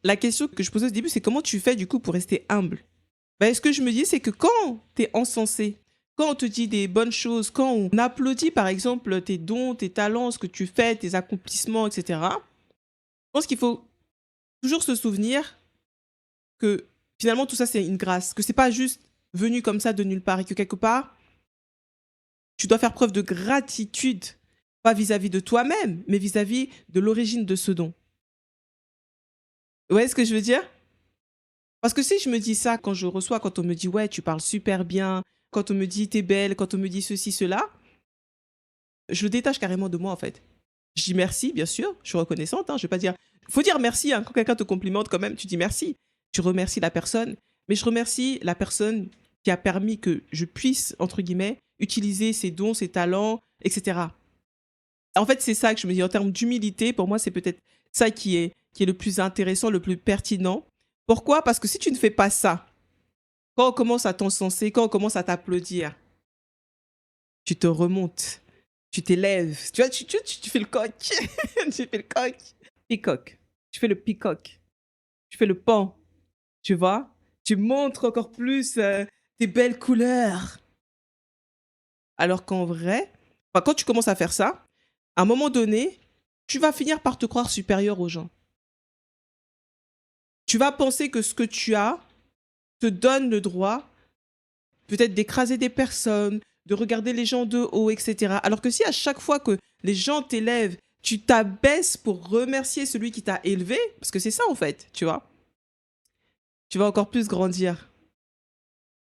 la question que je posais au début, c'est comment tu fais du coup pour rester humble? Ben, ce que je me dis, c'est que quand tu es encensé, quand on te dit des bonnes choses, quand on applaudit par exemple tes dons, tes talents, ce que tu fais, tes accomplissements, etc., je pense qu'il faut toujours se souvenir que finalement tout ça c'est une grâce, que c'est pas juste venu comme ça de nulle part et que quelque part tu dois faire preuve de gratitude, pas vis-à-vis de toi-même, mais vis-à-vis de l'origine de ce don. Vous voyez ce que je veux dire? Parce que si je me dis ça quand je reçois, quand on me dit ouais, tu parles super bien, quand on me dit t'es belle, quand on me dit ceci, cela, je le détache carrément de moi en fait. Je dis merci, bien sûr, je suis reconnaissante, hein, je vais pas dire. Faut dire merci, hein, quand quelqu'un te complimente quand même, tu dis merci. Tu remercies la personne, mais je remercie la personne qui a permis que je puisse, entre guillemets, utiliser ses dons, ses talents, etc. En fait, c'est ça que je me dis en termes d'humilité, pour moi, c'est peut-être ça qui est le plus intéressant, le plus pertinent. Pourquoi? Parce que si tu ne fais pas ça, quand on commence à t'encenser, quand on commence à t'applaudir, tu te remontes, tu t'élèves, tu vois, tu fais le coq, tu fais le coq, peacock, tu fais le peacock, tu fais le pan, tu vois, tu montres encore plus tes belles couleurs. Alors qu'en vrai, enfin, quand tu commences à faire ça, à un moment donné, tu vas finir par te croire supérieur aux gens. Tu vas penser que ce que tu as te donne le droit peut-être d'écraser des personnes, de regarder les gens de haut, etc. Alors que si à chaque fois que les gens t'élèvent, tu t'abaisses pour remercier celui qui t'a élevé, parce que c'est ça en fait, tu vois, tu vas encore plus grandir.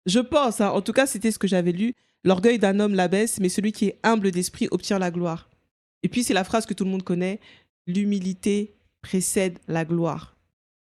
Je pense, hein, en tout cas c'était ce que j'avais lu, l'orgueil d'un homme l'abaisse, mais celui qui est humble d'esprit obtient la gloire. Et puis c'est la phrase que tout le monde connaît, l'humilité précède la gloire.